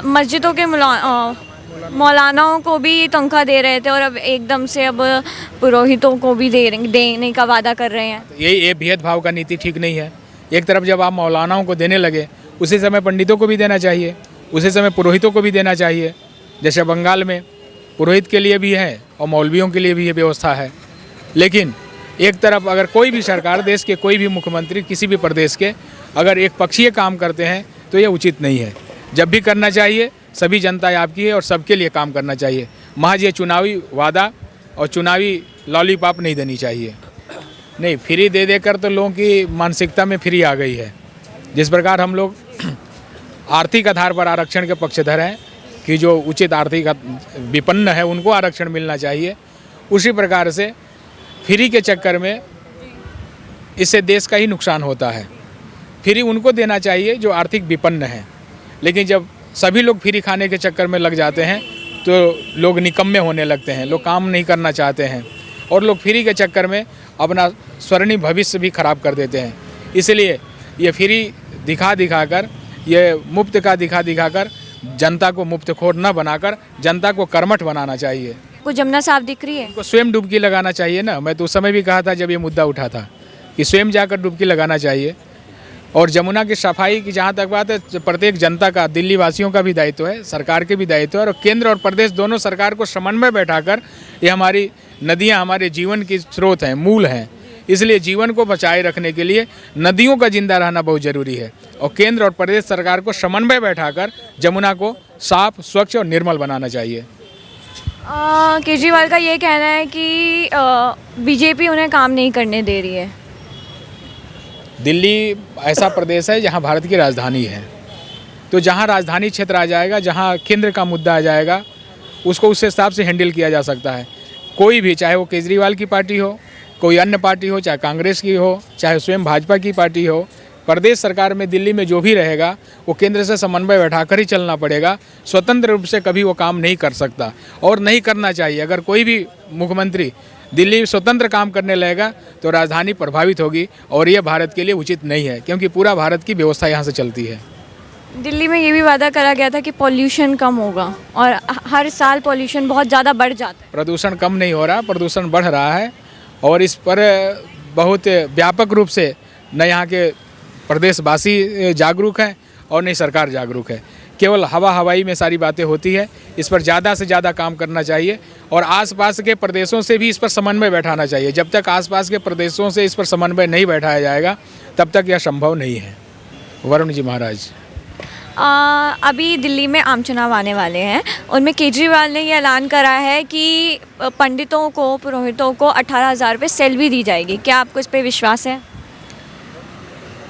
मस्जिदों के मौलानाओं को भी तनख्वाह दे रहे थे और अब एकदम से अब पुरोहितों को भी देने का वादा कर रहे हैं। ये भेदभाव का नीति ठीक नहीं है। एक तरफ जब आप मौलानाओं को देने लगे, उसी समय पंडितों को भी देना चाहिए, उसी समय पुरोहितों को भी देना चाहिए। जैसे बंगाल में पुरोहित के लिए भी है और मौलवियों के लिए भी ये व्यवस्था है। लेकिन एक तरफ अगर कोई भी सरकार, देश के कोई भी मुख्यमंत्री किसी भी प्रदेश के अगर एक पक्षीय काम करते हैं तो ये उचित नहीं है। जब भी करना चाहिए, सभी जनता आपकी है और सबके लिए काम करना चाहिए। महज ये चुनावी वादा और चुनावी लॉलीपॉप नहीं देनी चाहिए। नहीं, फ्री दे देकर तो लोगों की मानसिकता में फ्री आ गई है। जिस प्रकार हम लोग आर्थिक आधार पर आरक्षण के पक्षधर हैं कि जो उचित आर्थिक विपन्न है उनको आरक्षण मिलना चाहिए, उसी प्रकार से फ्री के चक्कर में इससे देश का ही नुकसान होता है। फ्री उनको देना चाहिए जो आर्थिक विपन्न है। लेकिन जब सभी लोग फ्री खाने के चक्कर में लग जाते हैं तो लोग निकम्मे होने लगते हैं, लोग काम नहीं करना चाहते हैं और लोग फ्री के चक्कर में अपना स्वर्णिम भविष्य भी खराब कर देते हैं। इसलिए ये फ्री दिखा कर, ये मुफ्त का दिखा कर जनता को मुफ्तखोर न बनाकर जनता को कर्मठ बनाना चाहिए। को जमुना साफ दिख रही है, उनको स्वयं डुबकी लगाना चाहिए ना। मैं तो उस समय भी कहा था जब ये मुद्दा उठा था कि स्वयं जाकर डुबकी लगाना चाहिए। और जमुना की सफाई की जहाँ तक बात है, प्रत्येक जनता का, दिल्ली वासियों का भी दायित्व है, सरकार के भी दायित्व है और केंद्र और प्रदेश दोनों सरकार को समन्वय बैठाकर, ये हमारी नदियाँ हमारे जीवन की स्रोत हैं, मूल हैं। इसलिए जीवन को बचाए रखने के लिए नदियों का जिंदा रहना बहुत ज़रूरी है और केंद्र और प्रदेश सरकार को समन्वय बैठाकर जमुना को साफ, स्वच्छ और निर्मल बनाना चाहिए। केजरीवाल का ये कहना है कि बीजेपी उन्हें काम नहीं करने दे रही है। दिल्ली ऐसा प्रदेश है जहां भारत की राजधानी है, तो जहां राजधानी क्षेत्र आ जाएगा, जहां केंद्र का मुद्दा आ जाएगा, उसको उस हिसाब से हैंडल किया जा सकता है। कोई भी, चाहे वो केजरीवाल की पार्टी हो, कोई अन्य पार्टी हो, चाहे कांग्रेस की हो, चाहे स्वयं भाजपा की पार्टी हो, प्रदेश सरकार में दिल्ली में जो भी रहेगा वो केंद्र से समन्वय बैठाकर ही चलना पड़ेगा। स्वतंत्र रूप से कभी वो काम नहीं कर सकता और नहीं करना चाहिए। अगर कोई भी मुख्यमंत्री दिल्ली स्वतंत्र काम करने लगेगा तो राजधानी प्रभावित होगी और ये भारत के लिए उचित नहीं है, क्योंकि पूरा भारत की व्यवस्था यहाँ से चलती है। दिल्ली में ये भी वादा करा गया था कि पॉल्यूशन कम होगा और हर साल पॉल्यूशन बहुत ज़्यादा बढ़ जाता है। प्रदूषण कम नहीं हो रहा, प्रदूषण बढ़ रहा है और इस पर बहुत व्यापक रूप से न यहाँ के प्रदेशवासी जागरूक हैं और न सरकार जागरूक है। केवल हवाई में सारी बातें होती है। इस पर ज़्यादा से ज़्यादा काम करना चाहिए और आसपास के प्रदेशों से भी इस पर समन्वय बैठाना चाहिए। जब तक आसपास के प्रदेशों से इस पर समन्वय नहीं बैठाया जाएगा तब तक यह संभव नहीं है। वरुण जी महाराज, अभी दिल्ली में आम चुनाव आने वाले हैं, उनमें केजरीवाल ने ये ऐलान करा है कि पंडितों को, पुरोहितों को 18,000 रुपये सैलरी दी जाएगी। क्या आपको इस पर विश्वास है?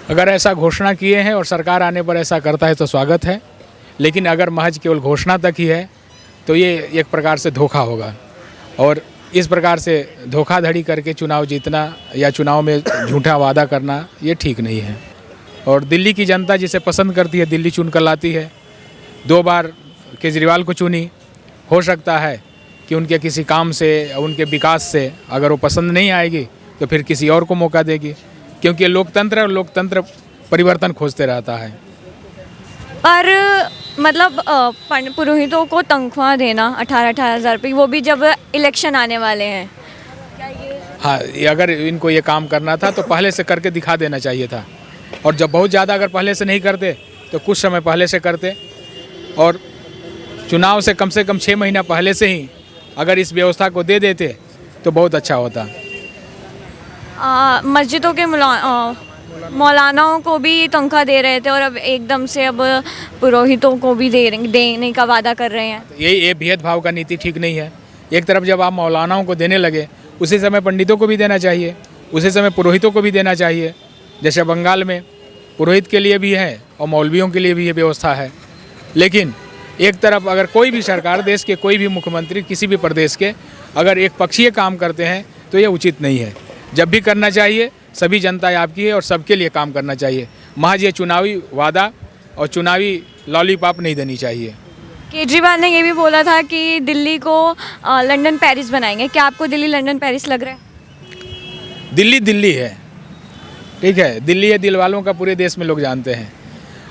अगर ऐसा घोषणा किए हैं और सरकार आने पर ऐसा करता है तो स्वागत है, लेकिन अगर महज केवल घोषणा तक ही है तो ये एक प्रकार से धोखा होगा और इस प्रकार से धोखाधड़ी करके चुनाव जीतना या चुनाव में झूठा वादा करना ये ठीक नहीं है। और दिल्ली की जनता जिसे पसंद करती है, दिल्ली चुन कर लाती है। 2 बार केजरीवाल को चुनी, हो सकता है कि उनके किसी काम से, उनके विकास से अगर वो पसंद नहीं आएगी तो फिर किसी और को मौका देगी, क्योंकि लोकतंत्र परिवर्तन खोजते रहता है। पर मतलब पुरोहितों को तनख्वाह देना 18,000 रुपये, वो भी जब इलेक्शन आने वाले हैं। हाँ, अगर इनको ये काम करना था तो पहले से करके दिखा देना चाहिए था और जब बहुत ज़्यादा अगर पहले से नहीं करते तो कुछ समय पहले से करते और चुनाव से कम 6 महीना पहले से ही अगर इस व्यवस्था को दे देते तो बहुत अच्छा होता। मस्जिदों के मौलानाओं को भी तनख्वाह दे रहे थे और अब एकदम से अब पुरोहितों को भी देने का वादा कर रहे हैं। ये भेदभाव का नीति ठीक नहीं है। एक तरफ जब आप मौलानाओं को देने लगे, उसी समय पंडितों को भी देना चाहिए, उसी समय पुरोहितों को भी देना चाहिए। जैसे बंगाल में पुरोहित के लिए भी है और मौलवियों के लिए भी ये व्यवस्था है। लेकिन एक तरफ अगर कोई भी सरकार, देश के कोई भी मुख्यमंत्री किसी भी प्रदेश के अगर एक पक्षीय काम करते हैं तो ये उचित नहीं है। जब भी करना चाहिए, सभी जनता आपकी है और सबके लिए काम करना चाहिए। महज ये चुनावी वादा और चुनावी लॉलीपॉप नहीं देनी चाहिए। केजरीवाल ने ये भी बोला था कि दिल्ली को लंदन पेरिस बनाएंगे। क्या आपको दिल्ली लंदन पेरिस लग रहा है? दिल्ली है, ठीक है, दिल्ली है, दिल वालों का पूरे देश में लोग जानते हैं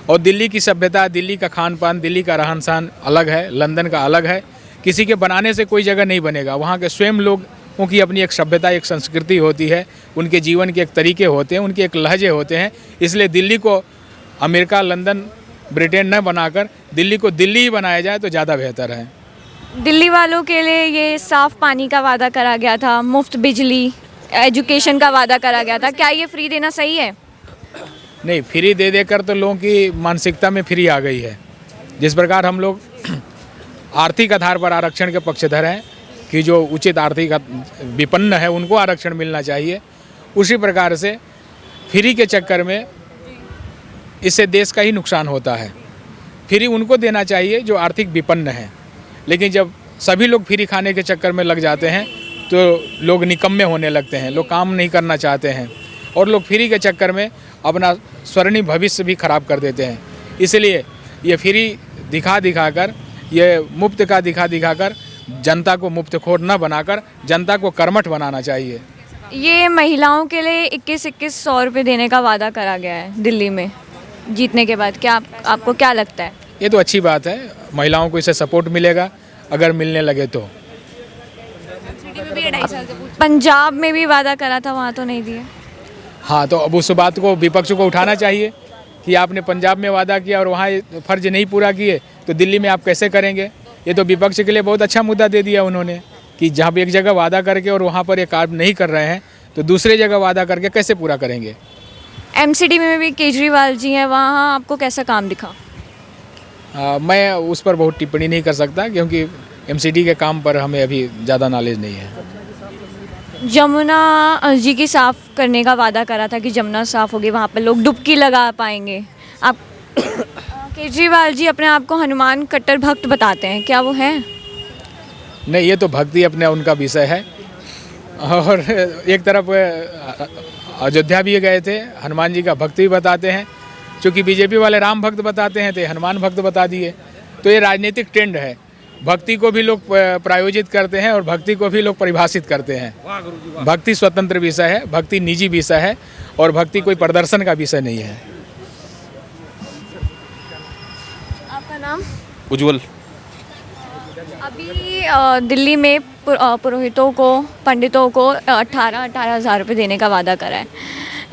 और दिल्ली की सभ्यता, दिल्ली का खान पान, दिल्ली का रहन सहन अलग है, लंदन का अलग है। किसी के बनाने से कोई जगह नहीं बनेगा। वहाँ के स्वयं लोगों की अपनी एक सभ्यता, एक संस्कृति होती है, उनके जीवन के एक तरीके होते हैं, उनके एक लहजे होते हैं। इसलिए दिल्ली को अमेरिका, लंदन, ब्रिटेन न बनाकर दिल्ली को दिल्ली ही बनाया जाए तो ज़्यादा बेहतर है। दिल्ली वालों के लिए ये साफ़ पानी का वादा करा गया था, मुफ्त बिजली, एजुकेशन का वादा करा गया था, क्या ये फ्री देना सही है? नहीं, फ्री दे देकर तो लोगों की मानसिकता में फ्री आ गई है। जिस प्रकार हम लोग आर्थिक आधार पर आरक्षण के पक्षधर हैं कि जो उचित आर्थिक विपन्न है उनको आरक्षण मिलना चाहिए, उसी प्रकार से फ्री के चक्कर में इससे देश का ही नुकसान होता है। फ्री उनको देना चाहिए जो आर्थिक विपन्न है, लेकिन जब सभी लोग फ्री खाने के चक्कर में लग जाते हैं तो लोग निकम्मे होने लगते हैं, लोग काम नहीं करना चाहते हैं और लोग फ्री के चक्कर में अपना स्वर्णिम भविष्य भी खराब कर देते हैं। इसलिए ये फ्री दिखा कर, ये मुफ्त का दिखा कर जनता को मुफ्तखोर न बनाकर जनता को कर्मठ बनाना चाहिए। ये महिलाओं के लिए 21-2100 रुपये देने का वादा करा गया है दिल्ली में जीतने के बाद, क्या आपको क्या लगता है? ये तो अच्छी बात है, महिलाओं को इससे सपोर्ट मिलेगा अगर मिलने लगे तो। पंजाब में भी वादा करा था, वहाँ तो नहीं दिए। हाँ, तो अब उस बात को विपक्ष को उठाना चाहिए कि आपने पंजाब में वादा किया और वहाँ फर्ज नहीं पूरा किए तो दिल्ली में आप कैसे करेंगे। ये तो विपक्ष के लिए बहुत अच्छा मुद्दा दे दिया उन्होंने कि जहाँ पे एक जगह वादा करके और वहाँ पर ये काम नहीं कर रहे हैं तो दूसरे जगह वादा करके कैसे पूरा करेंगे। एमसीडी में भी केजरीवाल जी हैं, वहाँ आपको कैसा काम दिखा? मैं उस पर बहुत टिप्पणी नहीं कर सकता क्योंकि एमसीडी के काम पर हमें अभी ज़्यादा नॉलेज नहीं है। जमुना जी की साफ़ करने का वादा करा था कि जमुना साफ़ होगी, वहाँ पर लोग डुबकी लगा पाएंगे। आप केजरीवाल जी अपने आप को हनुमान कट्टर भक्त बताते हैं, क्या वो है? नहीं, ये तो भक्ति अपने उनका विषय है। और एक तरफ अयोध्या भी गए थे, हनुमान जी का भक्ति भी बताते हैं। चूँकि बीजेपी वाले राम भक्त बताते हैं तो हनुमान भक्त बता दिए। तो ये राजनीतिक ट्रेंड है, भक्ति को भी लोग प्रायोजित करते हैं और भक्ति को भी लोग परिभाषित करते हैं। भक्ति स्वतंत्र विषय है, भक्ति निजी विषय है और भक्ति कोई प्रदर्शन का विषय नहीं है। आपका नाम? उज्जवल। अभी दिल्ली में पुरोहितों को, पंडितों को 18,000 रुपये देने का वादा करा है,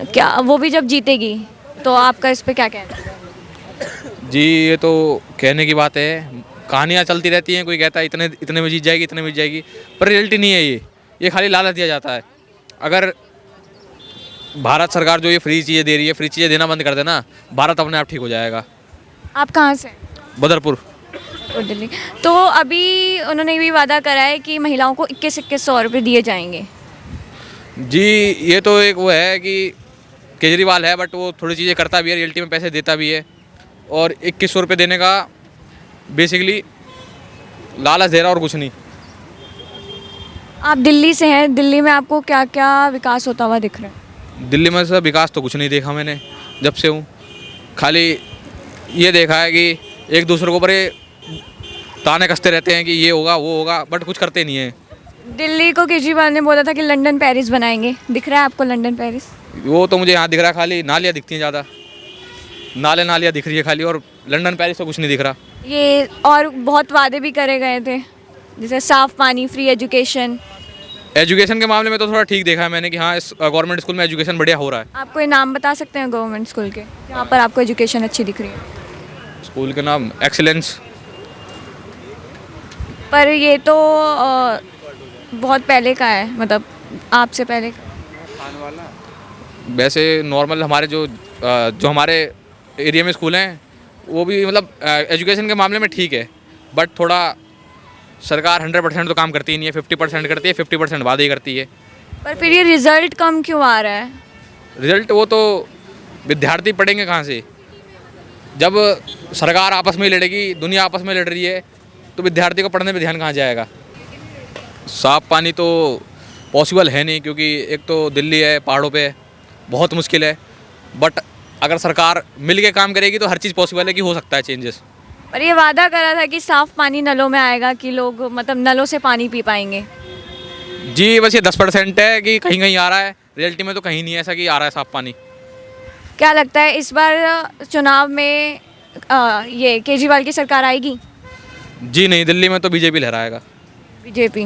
क्या वो भी जब जीतेगी तो आपका इस पर क्या कहना है? जी, ये तो कहने की बात है, कहानियाँ चलती रहती हैं, कोई कहता है इतने में जीत जाएगी, इतने में जीत जाएगी, पर रियलिटी नहीं है। ये खाली लालच दिया जाता है। अगर भारत सरकार जो ये फ्री चीज़ें दे रही है, फ्री चीज़ें देना बंद कर देना, भारत अपने आप ठीक हो जाएगा। आप कहाँ से? बदरपुर। दिल्ली। तो अभी उन्होंने भी वादा करा है कि महिलाओं को 21-2100 रुपये दिए जाएंगे। जी, ये तो एक वो है कि केजरीवाल है, बट वो थोड़ी चीज़ें करता भी है, रियलिटी में पैसे देता भी है। और 2100 रुपये देने का बेसिकली लालच दे रहा और कुछ नहीं। आप दिल्ली से हैं, दिल्ली में आपको क्या क्या विकास होता हुआ दिख रहा है? दिल्ली में सर विकास तो कुछ नहीं देखा मैंने जब से हूँ। खाली ये देखा है कि एक दूसरे को ऊपर ताने कसते रहते हैं कि ये होगा वो होगा, बट कुछ करते नहीं है। दिल्ली को केजरीवाल ने बोला था कि लंदन पेरिस बनाएंगे, दिख रहा है आपको लंदन पेरिस? वो तो मुझे यहाँ दिख रहा है, खाली नालियाँ दिखती हैं ज़्यादा, नालियाँ दिख रही है खाली, और लंदन पेरिस तो कुछ नहीं दिख रहा। ये और बहुत वादे भी करे गए थे, जैसे साफ़ पानी, फ्री एजुकेशन। एजुकेशन के मामले में तो थोड़ा ठीक देखा है मैंने कि हाँ, इस गवर्नमेंट स्कूल में एजुकेशन बढ़िया हो रहा है। आप कोई नाम बता सकते हैं गवर्नमेंट स्कूल के जहाँ पर आपको एजुकेशन अच्छी दिख रही है? स्कूल के नाम एक्सीलेंस। पर ये तो बहुत पहले का है, मतलब आपसे पहले का। वैसे नॉर्मल हमारे जो हमारे एरिया में स्कूल हैं वो भी मतलब एजुकेशन के मामले में ठीक है, बट थोड़ा सरकार 100% तो काम करती ही नहीं है, 50% करती है, 50% वादे ही करती है। पर फिर ये रिज़ल्ट कम क्यों आ रहा है? रिजल्ट वो तो विद्यार्थी पढ़ेंगे कहाँ से? जब सरकार आपस में लड़ेगी, दुनिया आपस में लड़ रही है, तो विद्यार्थी को पढ़ने पे ध्यान कहाँ जाएगा? साफ़ पानी तो पॉसिबल है नहीं, क्योंकि एक तो दिल्ली है, पहाड़ों पे है, बहुत मुश्किल है। बट अगर सरकार मिल के काम करेगी तो हर चीज़ पॉसिबल है कि हो सकता है चेंजेस। पर ये वादा करा था कि साफ़ पानी नलों में आएगा, कि लोग मतलब नलों से पानी पी पाएंगे। जी, बस ये 10% है कि कहीं कहीं आ रहा है, रियलिटी में तो कहीं नहीं है ऐसा कि आ रहा है साफ़ पानी। क्या लगता है इस बार चुनाव में ये केजरीवाल की सरकार आएगी? जी नहीं, दिल्ली में तो बीजेपी लहराएगा। बीजेपी।